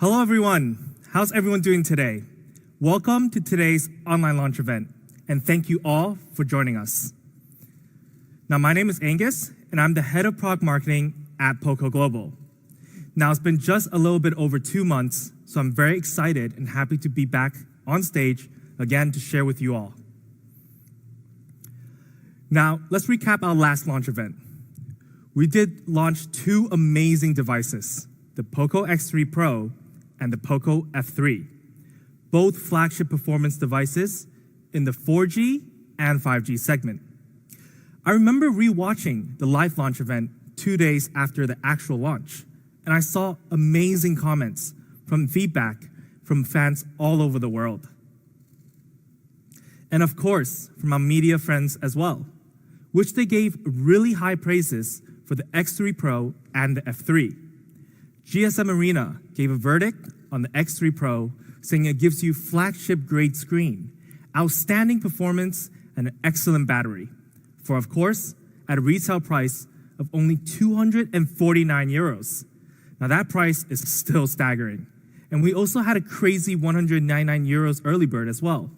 Hello everyone, how's everyone doing today? Welcome to today's online launch event, and thank you all for joining us. Now my name is Angus, and I'm the head of product marketing at Poco Global. Now it's been just a little bit over 2 months, so I'm very excited and happy to be back on stage again to share with you all. Now let's recap our last launch event. We did launch 2 amazing devices, the Poco X3 Pro and the Poco F3, both flagship performance devices in the 4G and 5G segment. I remember rewatching the live launch event 2 days after the actual launch, and I saw amazing comments from feedback from fans all over the world. And of course, from our media friends as well, which they gave really high praises for the X3 Pro and the F3. GSM Arena gave a verdict on the X3 Pro, saying it gives you flagship-grade screen, outstanding performance, and an excellent battery, for of course, at a retail price of only 249 euros. Now that price is still staggering. And we also had a crazy 199 euros early bird as well.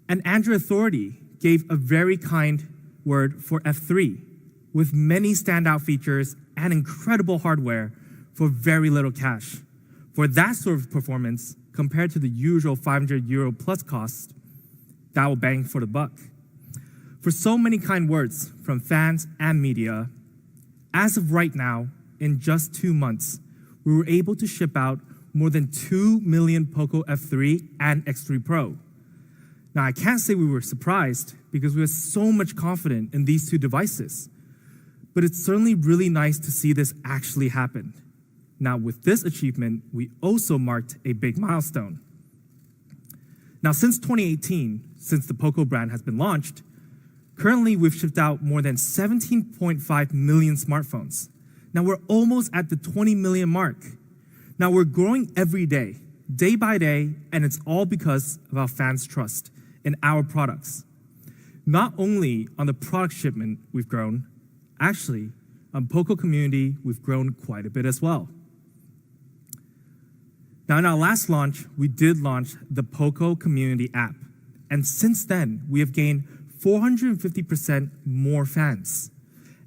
And Android Authority gave a very kind word for F3, with many standout features and incredible hardware for very little cash. For that sort of performance, compared to the usual 500 euro plus cost, that will bang for the buck. For so many kind words from fans and media, as of right now, in just 2 months, we were able to ship out more than 2 million Poco F3 and X3 Pro. Now, I can't say we were surprised because we were so much confident in these 2 devices, but it's certainly really nice to see this actually happen. Now, with this achievement, we also marked a big milestone. Now, since 2018, since the Poco brand has been launched, currently we've shipped out more than 17.5 million smartphones. Now, we're almost at the 20 million mark. Now, we're growing every day by day, and it's all because of our fans' trust in our products. Not only on the product shipment we've grown, actually, on Poco community, we've grown quite a bit as well. Now, in our last launch, we did launch the Poco community app. And since then, we have gained 450% more fans.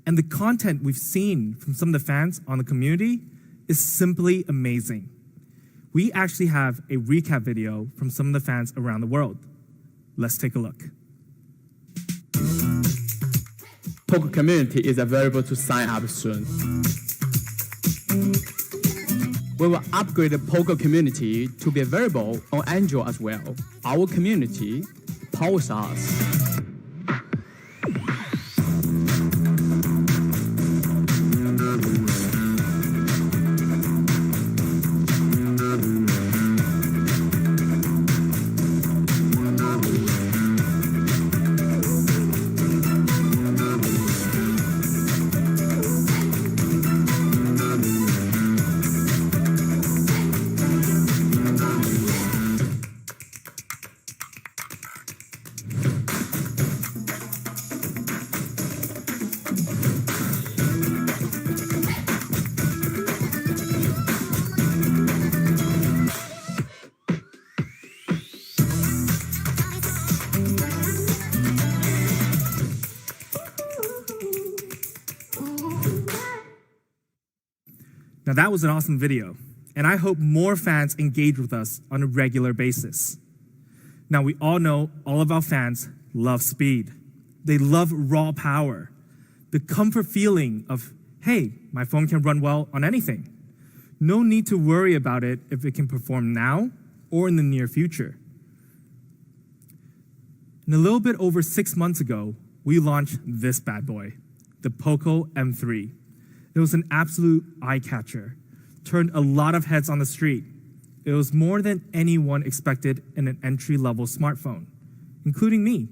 And the content we've seen from some of the fans on the community is simply amazing. We actually have a recap video from some of the fans around the world. Let's take a look. Poco community is available to sign up soon. We will upgrade the Poco community to be available on Android as well. Our community powers us. Now that was an awesome video, and I hope more fans engage with us on a regular basis. Now we all know all of our fans love speed. They love raw power, the comfort feeling of, hey, my phone can run well on anything. No need to worry about it if it can perform now or in the near future. And a little bit over 6 months ago, we launched this bad boy, the Poco M3. It was an absolute eye-catcher, turned a lot of heads on the street. It was more than anyone expected in an entry-level smartphone, including me.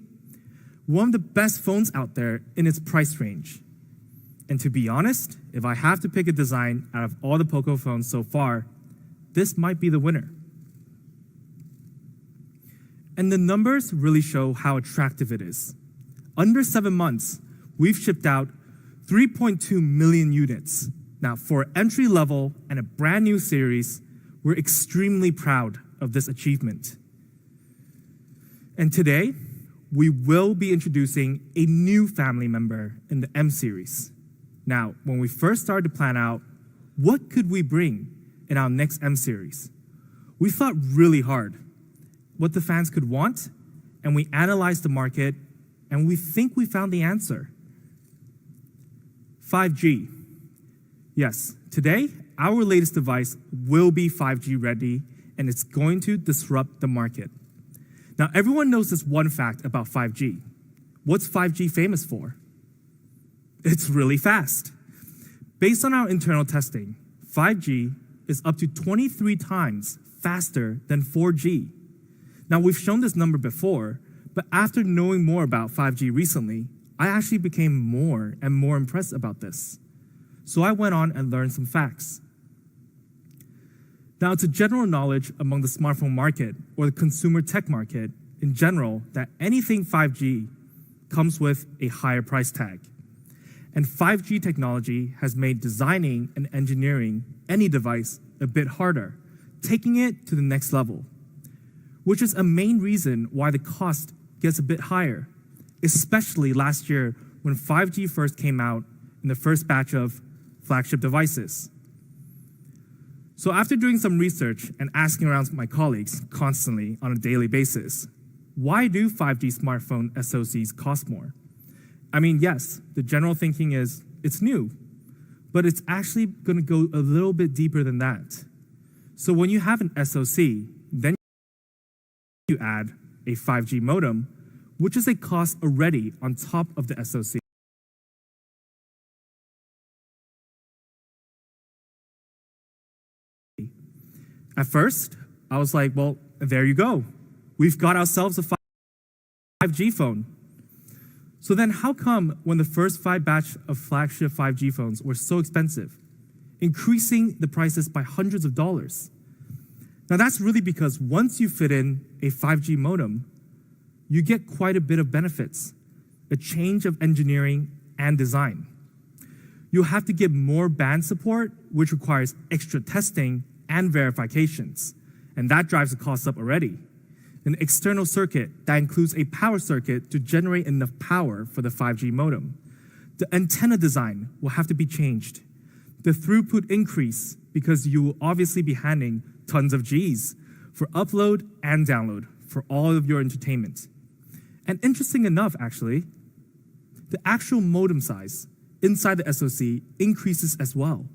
One of the best phones out there in its price range. And to be honest, if I have to pick a design out of all the Poco phones so far, this might be the winner. And the numbers really show how attractive it is. Under 7 months, we've shipped out 3.2 million units. Now, for entry level and a brand new series, We're extremely proud of this achievement. And today, we will be introducing a new family member in the M series. Now, when we first started to plan out what could we bring in our next M series, we thought really hard what the fans could want, and we analyzed the market, and we think we found the answer. 5G. Yes, today, our latest device will be 5G ready, and it's going to disrupt the market. Now, everyone knows this one fact about 5G. What's 5G famous for? It's really fast. Based on our internal testing, 5G is up to 23 times faster than 4G. Now, we've shown this number before, but after knowing more about 5G recently, I actually became more and more impressed about this. So I went on and learned some facts. Now, it's a general knowledge among the smartphone market or the consumer tech market in general that anything 5G comes with a higher price tag. And 5G technology has made designing and engineering any device a bit harder, taking it to the next level, which is a main reason why the cost gets a bit higher, especially last year when 5G first came out in the first batch of flagship devices. So after doing some research and asking around my colleagues constantly on a daily basis, why do 5G smartphone SoCs cost more? I mean, yes, the general thinking is it's new, but it's actually going to go a little bit deeper than that. So when you have an SoC, then you add a 5G modem, which is a cost already on top of the SoC. At first, I was like, well, there you go. We've got ourselves a 5G phone. So then how come when the first 5 batch of flagship 5G phones were so expensive, increasing the prices by hundreds of dollars? Now that's really because once you fit in a 5G modem, you get quite a bit of benefits, a change of engineering and design. You'll have to get more band support, which requires extra testing and verifications, and that drives the cost up already. An external circuit that includes a power circuit to generate enough power for the 5G modem. The antenna design will have to be changed. The throughput increase because you will obviously be handling tons of Gs for upload and download for all of your entertainment. And interesting enough, actually, the actual modem size inside the SoC increases as well,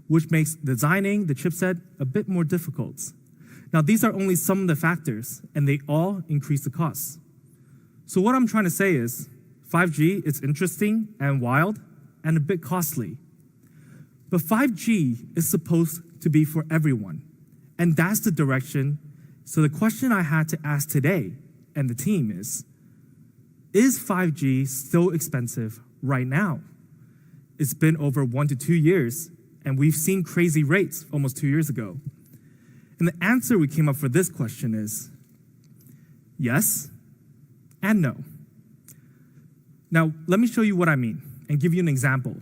which makes designing the chipset a bit more difficult. Now, these are only some of the factors, and they all increase the costs. So what I'm trying to say is, 5G is interesting and wild and a bit costly. But 5G is supposed to be for everyone, and that's the direction. So the question I had to ask today and the team is 5G still expensive right now? It's been over 1 to 2 years, and we've seen crazy rates almost 2 years ago. And the answer we came up for this question is yes and no. Now, let me show you what I mean and give you an example.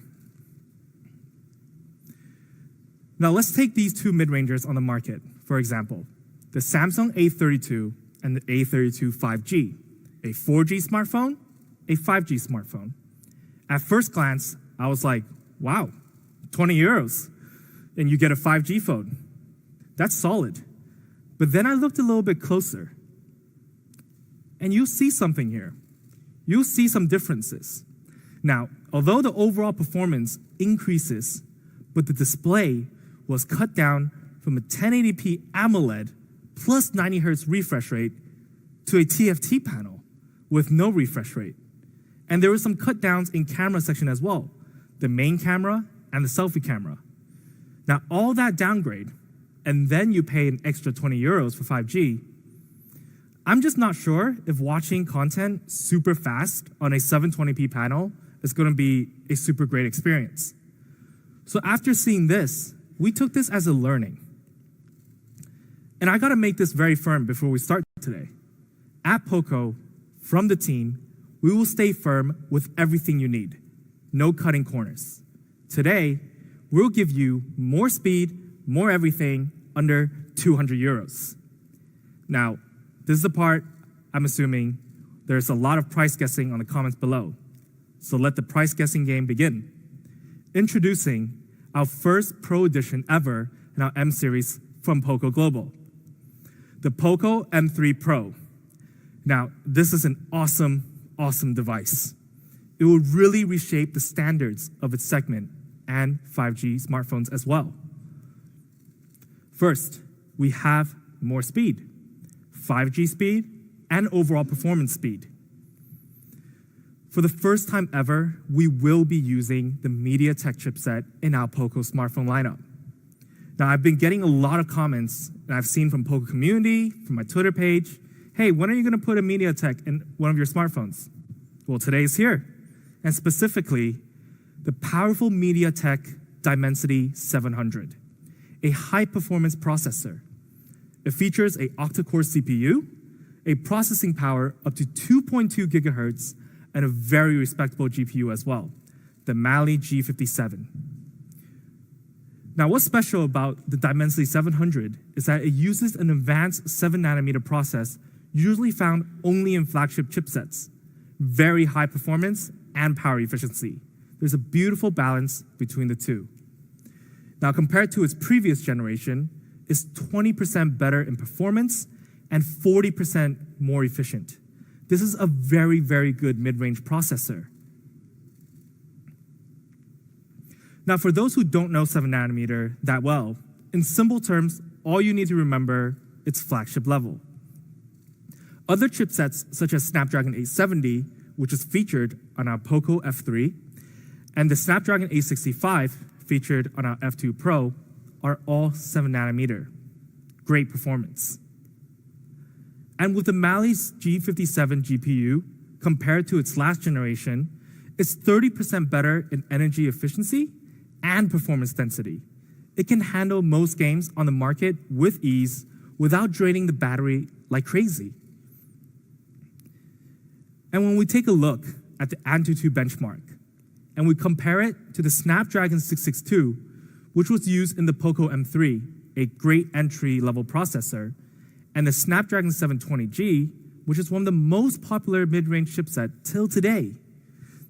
Now, let's take these two mid-rangers on the market, for example, the Samsung A32 and the A32 5G, a 4G smartphone, a 5G smartphone. At first glance, I was like, wow, 20 euros, and you get a 5G phone. That's solid. But then I looked a little bit closer, and you'll see something here. You'll see some differences. Now, although the overall performance increases, but the display was cut down from a 1080p AMOLED plus 90 Hz refresh rate to a TFT panel with no refresh rate. And there were some cut downs in camera section as well, the main camera and the selfie camera. Now, all that downgrade, and then you pay an extra 20 euros for 5G, I'm just not sure if watching content super fast on a 720p panel is going to be a super great experience. So after seeing this, we took this as a learning. And I got to make this very firm before we start today. At Poco, from the team, we will stay firm with everything you need. No cutting corners. Today, we'll give you more speed, more everything under 200 euros. Now, this is the part I'm assuming there's a lot of price guessing on the comments below. So let the price guessing game begin. Introducing our first Pro edition ever in our M series from Poco Global, the Poco M3 Pro. Now, this is an awesome device. It will really reshape the standards of its segment and 5G smartphones as well. First, we have more speed, 5G speed, and overall performance speed. For the first time ever, we will be using the MediaTek chipset in our Poco smartphone lineup. Now, I've been getting a lot of comments that I've seen from Poco community, from my Twitter page. Hey, when are you gonna put a MediaTek in one of your smartphones? Well, today is here, and specifically, the powerful MediaTek Dimensity 700, a high-performance processor. It features a octa-core CPU, a processing power up to 2.2 gigahertz, and a very respectable GPU as well, the Mali G57. Now, what's special about the Dimensity 700 is that it uses an advanced 7nm process usually found only in flagship chipsets. Very high performance and power efficiency. There's a beautiful balance between the two. Now, compared to its previous generation, it's 20% better in performance and 40% more efficient. This is a very good mid-range processor. Now, for those who don't know 7nm that well, in simple terms, all you need to remember, it's flagship level. Other chipsets, such as Snapdragon 870, which is featured on our Poco F3, and the Snapdragon 865, featured on our F2 Pro, are all 7nm. Great performance. And with the Mali's G57 GPU, compared to its last generation, it's 30% better in energy efficiency and performance density. It can handle most games on the market with ease without draining the battery like crazy. And when we take a look at the Antutu Benchmark, and we compare it to the Snapdragon 662, which was used in the Poco M3, a great entry-level processor, and the Snapdragon 720G, which is one of the most popular mid-range chipset till today,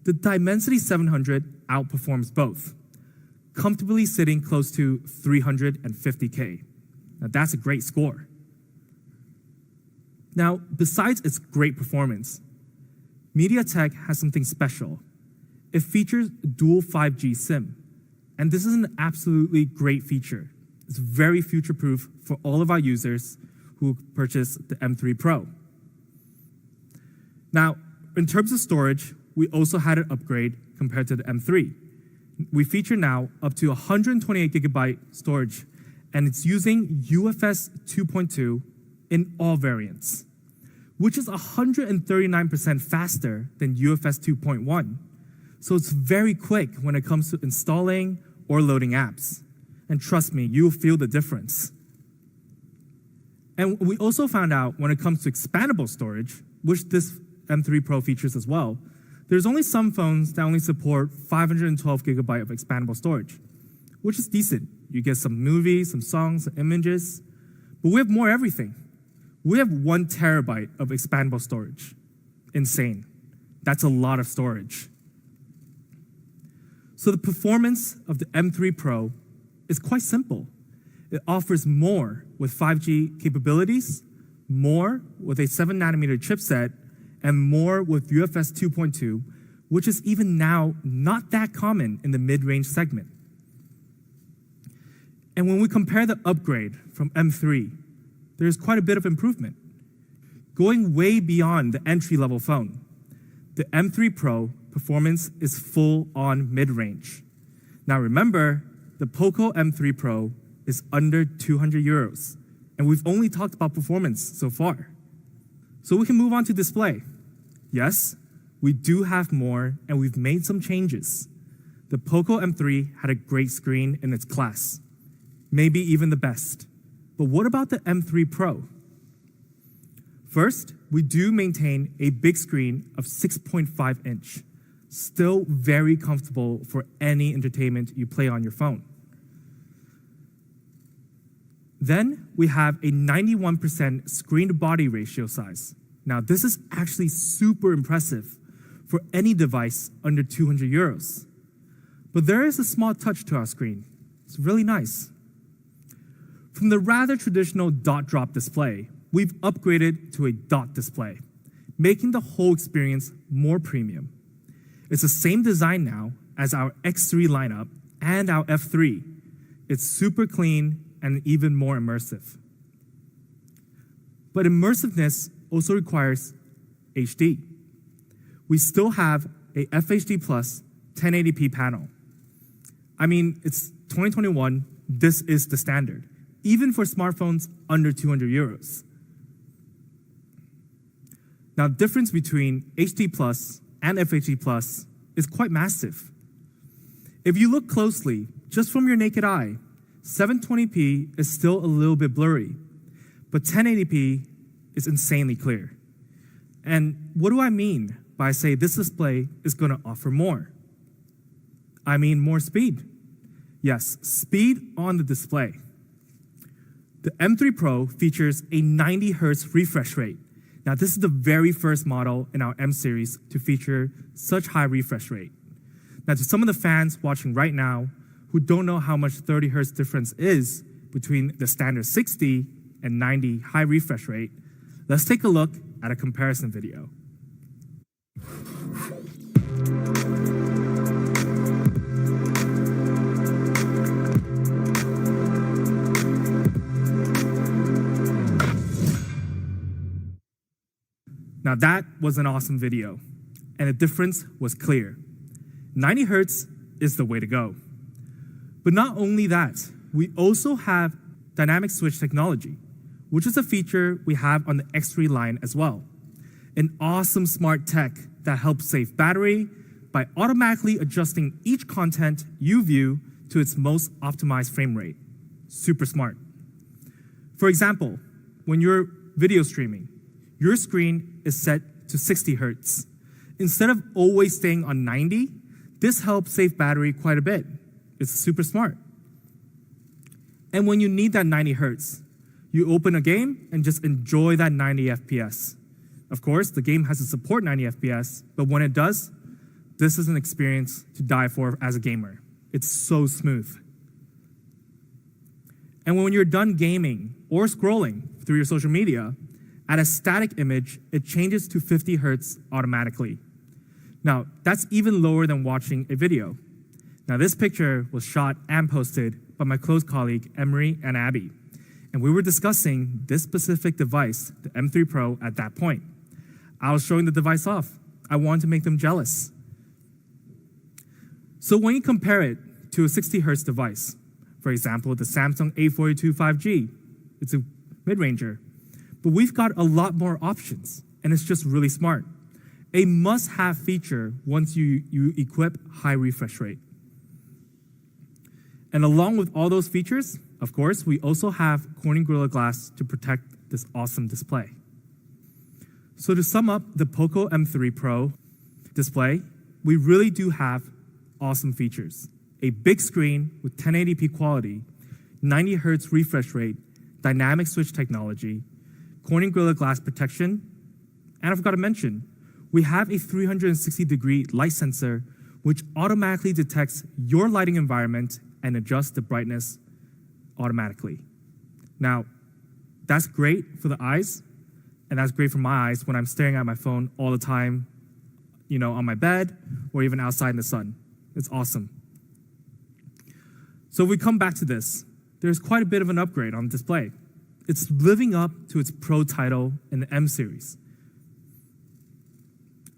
the Dimensity 700 outperforms both, comfortably sitting close to 350K. Now that's a great score. Now, besides its great performance, MediaTek has something special. It features dual 5G SIM, and this is an absolutely great feature. It's very future-proof for all of our users who purchase the M3 Pro. Now, in terms of storage, we also had an upgrade compared to the M3. We feature now up to 128 gigabyte storage, and it's using UFS 2.2 in all variants, which is 139% faster than UFS 2.1. So it's very quick when it comes to installing or loading apps. And trust me, you'll feel the difference. And we also found out when it comes to expandable storage, which this M3 Pro features as well, there's only some phones that only support 512 gigabyte of expandable storage, which is decent. You get some movies, some songs, some images, but we have more everything. We have 1 terabyte of expandable storage. Insane. That's a lot of storage. So the performance of the M3 Pro is quite simple. It offers more with 5G capabilities, more with a 7nm chipset, and more with UFS 2.2, which is even now not that common in the mid-range segment. And when we compare the upgrade from M3, there's quite a bit of improvement. Going way beyond the entry-level phone, the M3 Pro performance is full-on mid-range. Now remember, the Poco M3 Pro is under 200 euros, and we've only talked about performance so far. So we can move on to display. Yes, we do have more, and we've made some changes. The Poco M3 had a great screen in its class, maybe even the best. But what about the M3 Pro? First, we do maintain a big screen of 6.5 inch, still very comfortable for any entertainment you play on your phone. Then we have a 91% screen-to-body ratio size. Now, this is actually super impressive for any device under 200 euros. But there is a small touch to our screen. It's really nice. From the rather traditional dot-drop display, we've upgraded to a dot display, making the whole experience more premium. It's the same design now as our X3 lineup and our F3. It's super clean and even more immersive. But immersiveness also requires HD. We still have a FHD Plus 1080p panel. I mean, it's 2021, this is the standard, even for smartphones under 200 euros. Now, the difference between HD Plus and FHD Plus is quite massive. If you look closely, just from your naked eye, 720p is still a little bit blurry, but 1080p is insanely clear. And what do I mean by say this display is going to offer more? I mean more speed. Yes, speed on the display. The M3 Pro features a 90 Hz refresh rate. Now, this is the very first model in our M series to feature such high refresh rate. Now, to some of the fans watching right now who don't know how much 30 Hz difference is between the standard 60 and 90 high refresh rate, let's take a look at a comparison video. Now that was an awesome video, and the difference was clear. 90 Hz is the way to go. But not only that, we also have dynamic switch technology, which is a feature we have on the X3 line as well. An awesome smart tech that helps save battery by automatically adjusting each content you view to its most optimized frame rate. Super smart. For example, when you're video streaming, your screen is set to 60 Hz. Instead of always staying on 90, this helps save battery quite a bit. It's super smart. And when you need that 90 Hz, you open a game and just enjoy that 90 FPS. Of course, the game has to support 90 FPS, but when it does, this is an experience to die for as a gamer. It's so smooth. And when you're done gaming or scrolling through your social media, at a static image, it changes to 50 Hz automatically. Now, that's even lower than watching a video. Now, this picture was shot and posted by my close colleague, Emery and Abby, and we were discussing this specific device, the M3 Pro, at that point. I was showing the device off. I wanted to make them jealous. So when you compare it to a 60 Hz device, for example, the Samsung A42 5G, it's a mid-ranger, but we've got a lot more options, and it's just really smart. A must-have feature once you equip high refresh rate. And along with all those features, of course, we also have Corning Gorilla Glass to protect this awesome display. So to sum up the Poco M3 Pro display, we really do have awesome features. A big screen with 1080p quality, 90 Hz refresh rate, dynamic switch technology, Corning Gorilla Glass protection, and I forgot to mention, we have a 360-degree light sensor which automatically detects your lighting environment and adjusts the brightness automatically. Now, that's great for the eyes, and that's great for my eyes when I'm staring at my phone all the time, on my bed or even outside in the sun. It's awesome. So if we come back to this, there's quite a bit of an upgrade on the display. It's living up to its Pro title in the M series.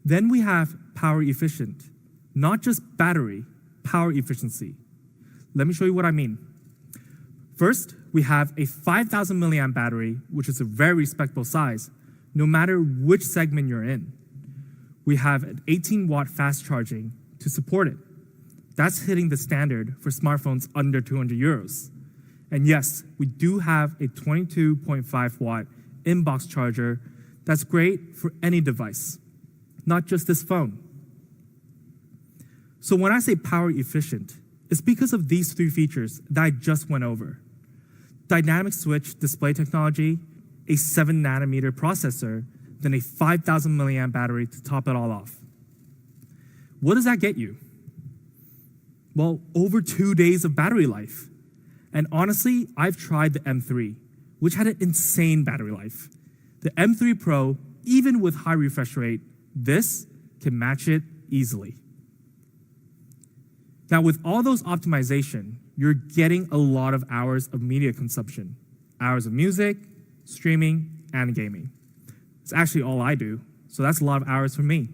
Then we have power efficient, not just battery, power efficiency. Let me show you what I mean. First, we have a 5,000 milliamp battery, which is a very respectable size, no matter which segment you're in. We have an 18-watt fast charging to support it. That's hitting the standard for smartphones under 200 euros. And yes, we do have a 22.5 watt inbox charger that's great for any device, not just this phone. So when I say power efficient, it's because of these three features that I just went over. dynamic switch display technology, a 7nm processor, then a 5,000 milliamp battery to top it all off. What does that get you? Well, over 2 days of battery life. And honestly, I've tried the M3, which had an insane battery life. The M3 Pro, even with high refresh rate, this can match it easily. Now, with all those optimization, you're getting a lot of hours of media consumption, hours of music, streaming, and gaming. It's actually all I do, so that's a lot of hours for me.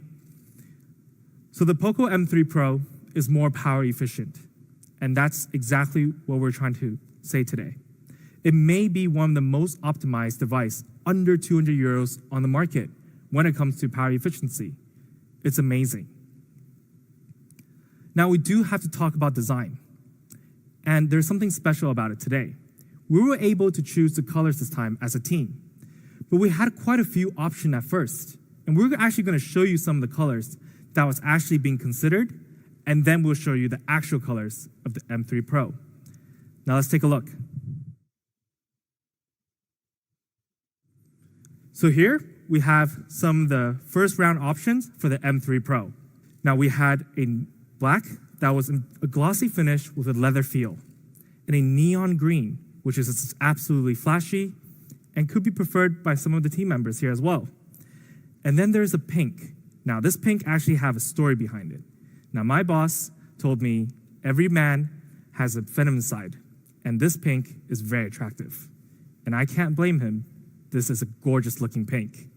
So the Poco M3 Pro is more power efficient, and that's exactly what we're trying to say today. It may be one of the most optimized device under 200 euros on the market when it comes to power efficiency. It's amazing. Now we do have to talk about design, and there's something special about it today. We were able to choose the colors this time as a team, but we had quite a few options at first, and we're actually going to show you some of the colors that was actually being considered, and then we'll show you the actual colors of the M3 Pro. Now let's take a look. So here we have some of the first round options for the M3 Pro. Now we had a black that was a glossy finish with a leather feel, and a neon green, which is absolutely flashy and could be preferred by some of the team members here as well. And then there's a pink. Now this pink actually have a story behind it. Now my boss told me every man has a feminine side, and this pink is very attractive. And I can't blame him. This is a gorgeous looking pink.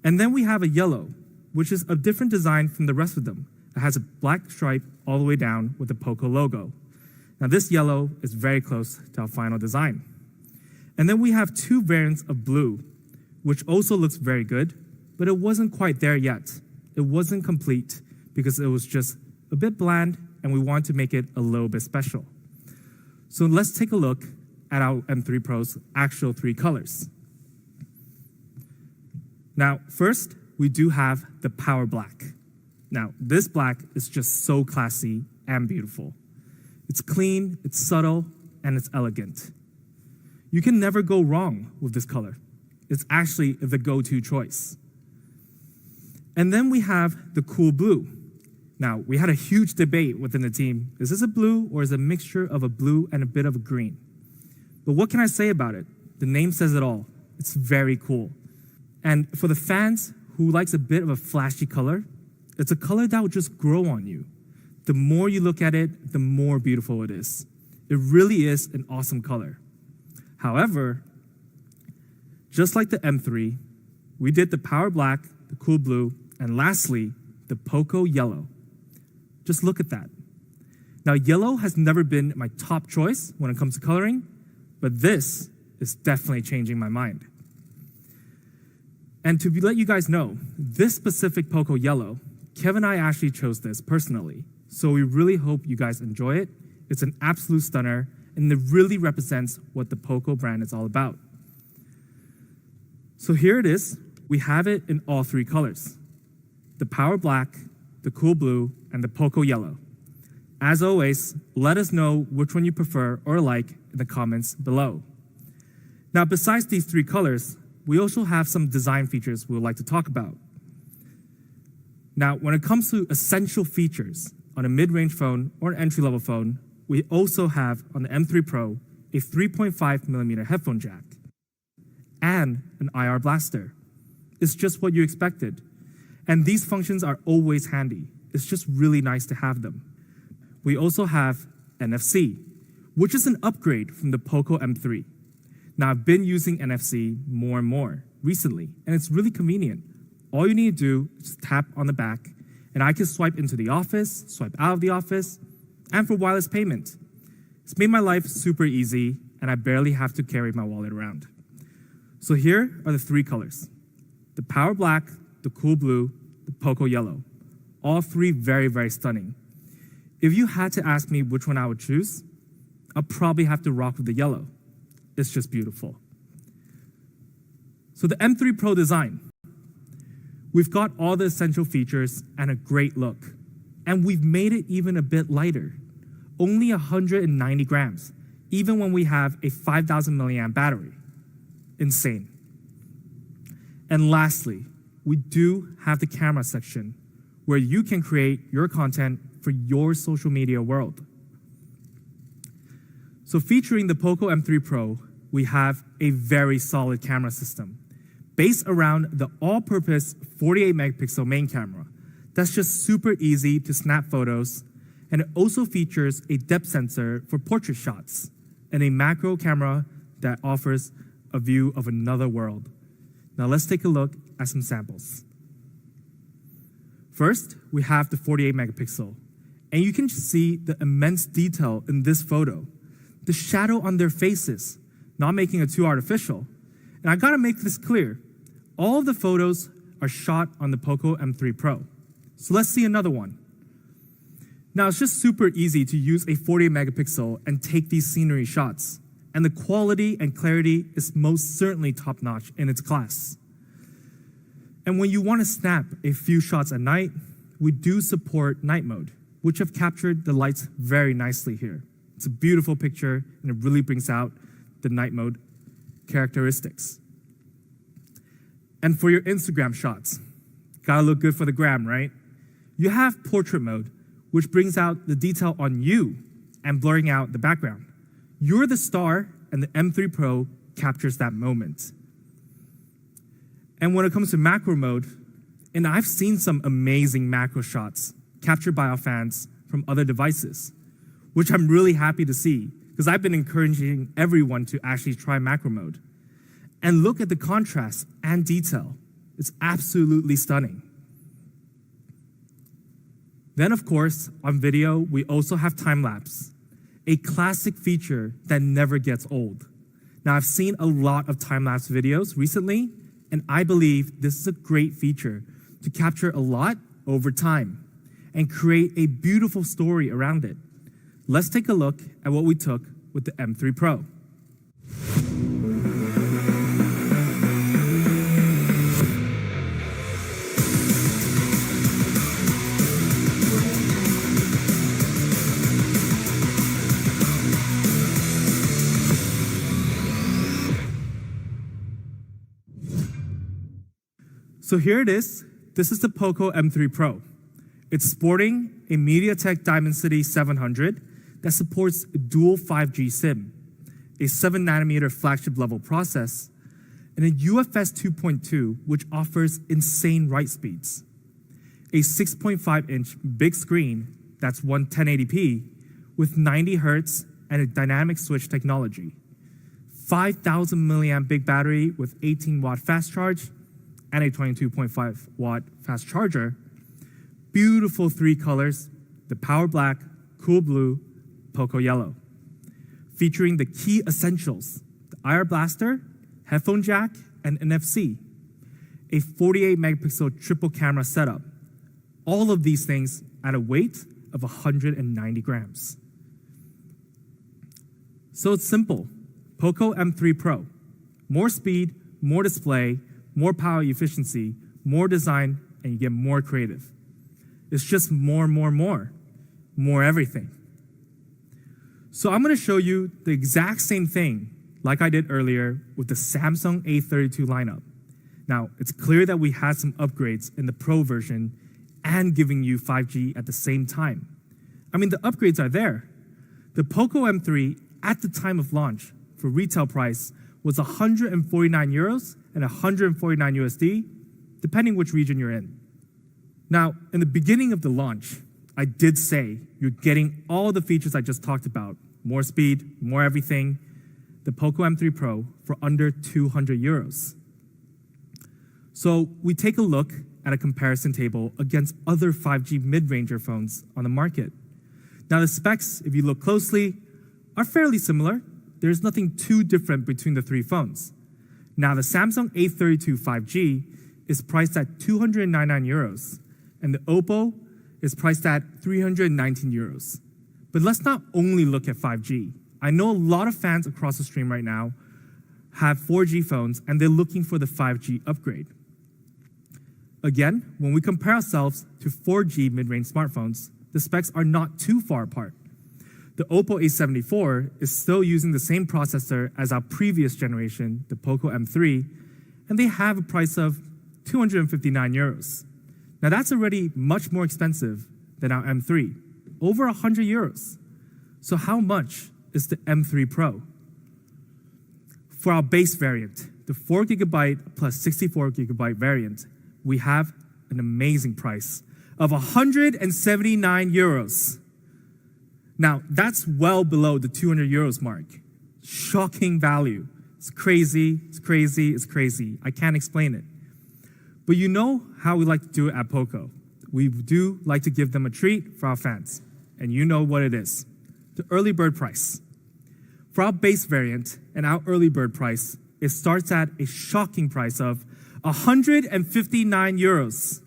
And then we have a yellow, which is a different design from the rest of them. It has a black stripe all the way down with the Poco logo. Now this yellow is very close to our final design. And then we have two variants of blue, which also looks very good, but it wasn't quite there yet. It wasn't complete because it was just a bit bland and we want to make it a little bit special. So let's take a look at our M3 Pro's actual three colors. Now, first, we do have the Power Black. Now, this black is just so classy and beautiful. It's clean, it's subtle, and it's elegant. You can never go wrong with this color. It's actually the go-to choice. And then we have the cool blue. Now, we had a huge debate within the team. Is this a blue or is it a mixture of a blue and a bit of a green? But what can I say about it? The name says it all. It's very cool. And for the fans who likes a bit of a flashy color, it's a color that will just grow on you. The more you look at it, the more beautiful it is. It really is an awesome color. However, just like the M3, we did the Power Black, the Cool Blue, and lastly, the Poco Yellow. Just look at that. Now, yellow has never been my top choice when it comes to coloring, but this is definitely changing my mind. And to let you guys know, this specific Poco Yellow, Kevin and I actually chose this personally, so we really hope you guys enjoy it. It's an absolute stunner, and it really represents what the Poco brand is all about. So here it is. We have it in all three colors: the Power Black, the Cool Blue, and the Poco Yellow. As always, let us know which one you prefer or like in the comments below. Now, besides these three colors, we also have some design features we would like to talk about. Now, when it comes to essential features on a mid-range phone or an entry-level phone, we also have on the M3 Pro a 3.5mm headphone jack and an IR blaster. It's just what you expected. And these functions are always handy. It's just really nice to have them. We also have NFC, which is an upgrade from the Poco M3. Now, I've been using NFC more and more recently, and it's really convenient. All you need to do is tap on the back, and I can swipe into the office, swipe out of the office, and for wireless payment. It's made my life super easy, and I barely have to carry my wallet around. So here are the three colors: the Power Black, the Cool Blue, the Poco Yellow. All three very, very stunning. If you had to ask me which one I would choose, I'll probably have to rock with the yellow. It's just beautiful. So the M3 Pro design. We've got all the essential features and a great look. And we've made it even a bit lighter. Only 190 grams. even when we have a 5,000 milliamp battery. Insane. And lastly, we do have the camera section where you can create your content for your social media world. So featuring the Poco M3 Pro, we have a very solid camera system based around the all-purpose 48 megapixel main camera. That's just super easy to snap photos, and it also features a depth sensor for portrait shots and a macro camera that offers a view of another world. Now let's take a look at some samples. First, we have the 48 megapixel, and you can just see the immense detail in this photo. The shadow on their faces, not making it too artificial. And I gotta make this clear, all of the photos are shot on the Poco M3 Pro. So let's see another one. Now it's just super easy to use a 48 megapixel and take these scenery shots. And the quality and clarity is most certainly top-notch in its class. And when you want to snap a few shots at night, we do support night mode, which have captured the lights very nicely here. It's a beautiful picture, and it really brings out the night mode characteristics. And for your Instagram shots, gotta look good for the gram, right? You have portrait mode, which brings out the detail on you and blurring out the background. You're the star, and the M3 Pro captures that moment. And when it comes to macro mode, and I've seen some amazing macro shots captured by our fans from other devices, which I'm really happy to see, because I've been encouraging everyone to actually try macro mode. And look at the contrast and detail. It's absolutely stunning. Then, of course, on video, we also have time-lapse, a classic feature that never gets old. Now, I've seen a lot of time-lapse videos recently, and I believe this is a great feature to capture a lot over time and create a beautiful story around it. Let's take a look at what we took with the M3 Pro. So here it is. This is the Poco M3 Pro. It's sporting a MediaTek Dimensity 700 that supports dual 5G SIM, a 7nm flagship level process, and a UFS 2.2, which offers insane write speeds. A 6.5-inch big screen that's 1080p with 90 Hz and a dynamic switch technology. 5,000 milliamp big battery with 18-watt fast charge and a 22.5-watt fast charger. Beautiful 3 colors, the Power Black, Cool Blue, Poco Yellow. Featuring the key essentials, the IR blaster, headphone jack, and NFC. A 48 megapixel triple camera setup. All of these things at a weight of 190 grams. So it's simple. Poco M3 Pro. More speed, more display, more power efficiency, more design, and you get more creative. It's just more everything. So I'm gonna show you the exact same thing like I did earlier with the Samsung A32 lineup. Now, it's clear that we had some upgrades in the Pro version and giving you 5G at the same time. I mean, the upgrades are there. The Poco M3 at the time of launch for retail price was 149 euros and 149 USD, depending which region you're in. Now, in the beginning of the launch, I did say you're getting all the features I just talked about, more speed, more everything, the Poco M3 Pro for under 200 euros. So we take a look at a comparison table against other 5G mid-ranger phones on the market. Now the specs, if you look closely, are fairly similar. There's nothing too different between the three phones. Now the Samsung A32 5G is priced at 299 euros, and the Oppo is priced at 319 euros. But let's not only look at 5G. I know a lot of fans across the stream right now have 4G phones and they're looking for the 5G upgrade. Again, when we compare ourselves to 4G mid-range smartphones, the specs are not too far apart. The Oppo A74 is still using the same processor as our previous generation, the Poco M3, and they have a price of 259 euros. Now that's already much more expensive than our M3, over 100 euros. So how much is the M3 Pro? For our base variant, the 4GB plus 64GB variant, we have an amazing price of 179 euros. Now, that's well below the 200 euros mark. Shocking value. It's crazy, it's crazy, it's crazy. I can't explain it. But you know how we like to do it at Poco. We do like to give them a treat for our fans. And you know what it is. The early bird price. For our base variant and our early bird price, it starts at a shocking price of 159 euros.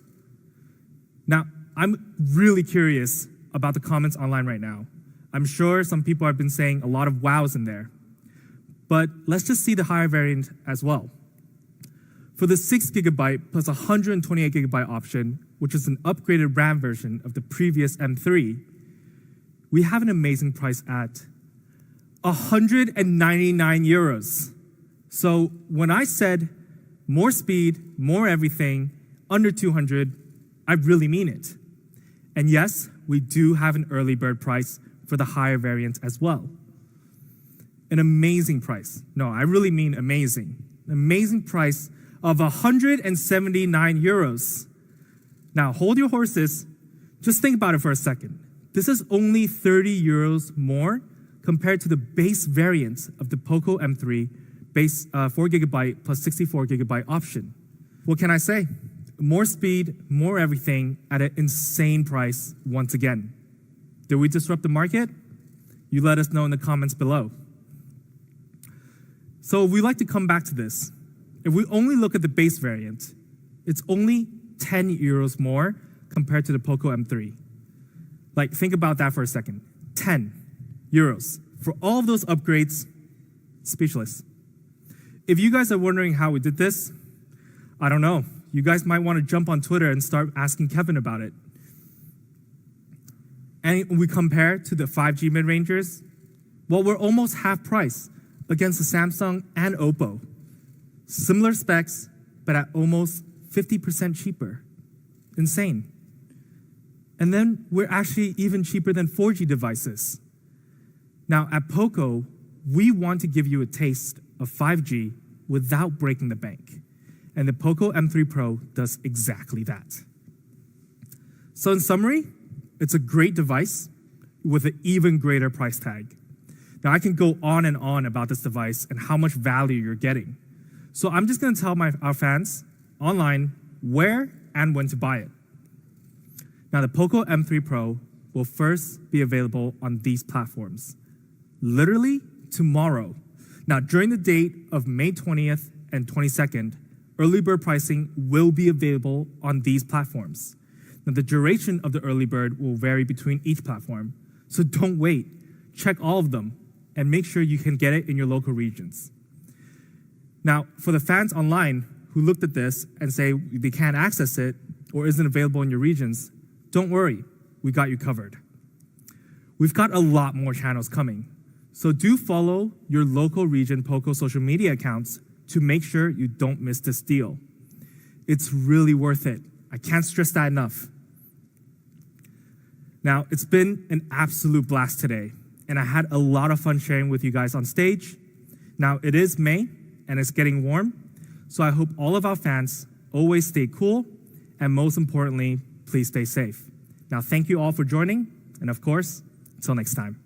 Now, I'm really curious about the comments online right now. I'm sure some people have been saying a lot of wows in there. But let's just see the higher variant as well. For the 6GB plus 128GB option, which is an upgraded RAM version of the previous M3, we have an amazing price at 199 euros. So when I said more speed, more everything, under 200, I really mean it. And yes, we do have an early bird price for the higher variant as well. An amazing price. No, I really mean amazing. An amazing price of 179 euros. Now, hold your horses. Just think about it for a second. This is only 30 euros more compared to the base variant of the Poco M3 base 4GB plus 64GB option. What can I say? More speed, more everything at an insane price once again. Did we disrupt the market? You let us know in the comments below. So we like to come back to this. If we only look at the base variant, it's only 10 euros more compared to the Poco M3. Like, think about that for a second. 10 euros. For all of those upgrades, speechless. If you guys are wondering how we did this, I don't know. You guys might want to jump on Twitter and start asking Kevin about it. And we compare to the 5G mid-rangers, well, we're almost half price against the Samsung and Oppo. Similar specs, but at almost 50% cheaper. Insane. And then we're actually even cheaper than 4G devices. Now, at Poco, we want to give you a taste of 5G without breaking the bank. And the Poco M3 Pro does exactly that. So in summary, it's a great device with an even greater price tag. Now, I can go on and on about this device and how much value you're getting. So I'm just going to tell our fans online where and when to buy it. Now, the Poco M3 Pro will first be available on these platforms, literally tomorrow. Now, during the date of May 20th and 22nd, early bird pricing will be available on these platforms. Now, the duration of the early bird will vary between each platform, so don't wait. Check all of them and make sure you can get it in your local regions. Now, for the fans online who looked at this and say they can't access it or isn't available in your regions, don't worry, we got you covered. We've got a lot more channels coming, so do follow your local region Poco social media accounts to make sure you don't miss this deal. It's really worth it. I can't stress that enough. Now, it's been an absolute blast today, and I had a lot of fun sharing with you guys on stage. Now, it is May, and it's getting warm, so I hope all of our fans always stay cool, and most importantly, please stay safe. Now, thank you all for joining, and of course, until next time.